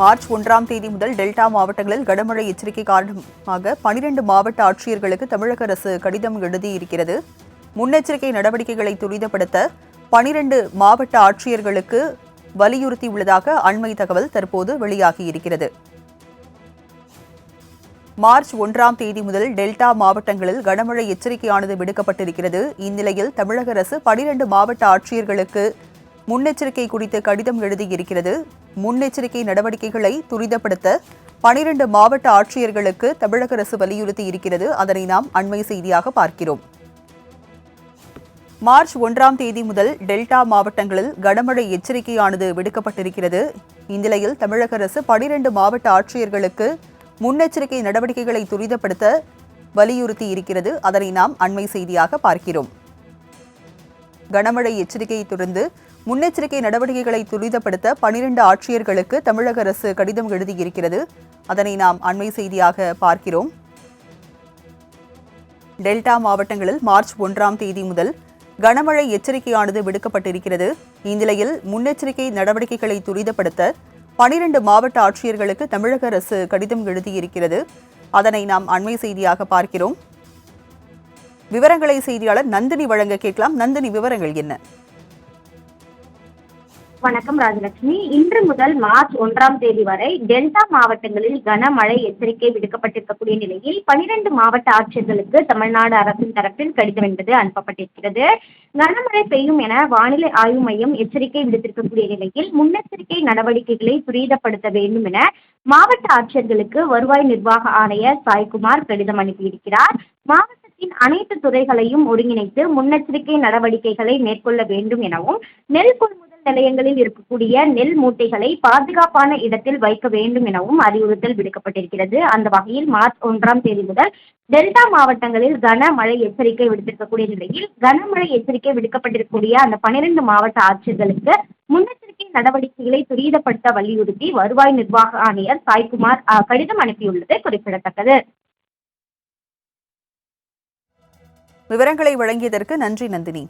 March 1ஆம் தேதி முதல் டெல்டா மாவட்டங்களில் கனமழை எச்சரிக்கை காரணமாக 12 மாவட்ட ஆட்சியர்களுக்கு தமிழக அரசு கடிதம் எழுதியிருக்கிறது. முன்னெச்சரிக்கை நடவடிக்கைகளை துரிதப்படுத்த 12 மாவட்ட ஆட்சியர்களுக்கு வலியுறுத்தியுள்ளதாக அண்மை தகவல் தற்போது வெளியாகியிருக்கிறது. மார்ச் 1ஆம் தேதி முதல் டெல்டா மாவட்டங்களில் கனமழை எச்சரிக்கையானது விடுக்கப்பட்டிருக்கிறது. இந்நிலையில் தமிழக அரசு 12 மாவட்ட ஆட்சியர்களுக்கு முன்னெச்சரிக்கை குறித்து கடிதம் எழுதியிருக்கிறது. முன்னெச்சரிக்கை நடவடிக்கைகளை துரிதப்படுத்த 12 மாவட்ட ஆட்சியர்களுக்கு தமிழக அரசு வலியுறுத்தி இருக்கிறது. அதனை நாம் அண்மை செய்தியாக பார்க்கிறோம். மார்ச் 1ஆம் தேதி முதல் டெல்டா மாவட்டங்களில் கனமழை எச்சரிக்கையானது விடுக்கப்பட்டிருக்கிறது. இந்நிலையில் தமிழக அரசு 12 மாவட்ட ஆட்சியர்களுக்கு முன்னெச்சரிக்கை நடவடிக்கைகளை துரிதப்படுத்த வலியுறுத்தி இருக்கிறது. அதனை நாம் அண்மை செய்தியாக பார்க்கிறோம். கனமழை எச்சரிக்கையை தொடர்ந்து முன்னெச்சரிக்கை நடவடிக்கைகளை துரிதப்படுத்த 12 ஆட்சியர்களுக்கு தமிழக அரசு கடிதம் எழுதியிருக்கிறது. அதனை நாம் அண்மை செய்தியாக பார்க்கிறோம். டெல்டா மாவட்டங்களில் மார்ச் 1ஆம் தேதி முதல் கனமழை எச்சரிக்கையானது விடுக்கப்பட்டிருக்கிறது. இந்நிலையில் முன்னெச்சரிக்கை நடவடிக்கைகளை துரிதப்படுத்த 12 மாவட்ட ஆட்சியர்களுக்கு தமிழக அரசு கடிதம் எழுதியிருக்கிறது. அதனை நாம் அண்மை செய்தியாக பார்க்கிறோம். விவரங்களை செய்தியாளர் நந்தினி வழங்க கேட்கலாம். நந்தினி, விவரங்கள் என்ன? வணக்கம் ராஜலட்சுமி. இன்று முதல் மார்ச் 1ஆம் தேதி வரை டெல்டா மாவட்டங்களில் கனமழை எச்சரிக்கை விடுக்கப்பட்டிருக்கக்கூடிய நிலையில் 12 மாவட்ட ஆட்சியர்களுக்கு தமிழ்நாடு அரசின் தரப்பில் கடிதம் என்பது அனுப்பப்பட்டிருக்கிறது. கனமழை பெய்யும் என வானிலை ஆய்வு மையம் எச்சரிக்கை விடுத்திருக்கக்கூடிய நிலையில் முன்னெச்சரிக்கை நடவடிக்கைகளை துரிதப்படுத்த வேண்டும் என மாவட்ட ஆட்சியர்களுக்கு வருவாய் நிர்வாக ஆணையர் சாய்குமார் கடிதம் அனுப்பியிருக்கிறார். மாவட்டத்தின் அனைத்து துறைகளையும் ஒருங்கிணைத்து முன்னெச்சரிக்கை நடவடிக்கைகளை மேற்கொள்ள வேண்டும் எனவும் நெல் கொள்முதல் நிலையங்களில் இருக்கக்கூடிய நெல் மூட்டைகளை பாதுகாப்பான இடத்தில் வைக்க வேண்டும் எனவும் அறிவுறுத்தல் விடுக்கப்பட்டிருக்கிறது. அந்த வகையில் மார்ச் 1ஆம் தேதி முதல் டெல்டா மாவட்டங்களில் கனமழை எச்சரிக்கை விடுத்திருக்கக்கூடிய நிலையில் கனமழை எச்சரிக்கை விடுக்கப்பட்டிருக்கக்கூடிய அந்த 12 மாவட்ட ஆட்சியர்களுக்கு முன்னெச்சரிக்கை நடவடிக்கைகளை துரிதப்படுத்த வலியுறுத்தி வருவாய் நிர்வாக ஆணையர் சாய்குமார் கடிதம் அனுப்பியுள்ளது குறிப்பிடத்தக்கது. விவரங்களை வழங்கியதற்கு நன்றி நந்தினி.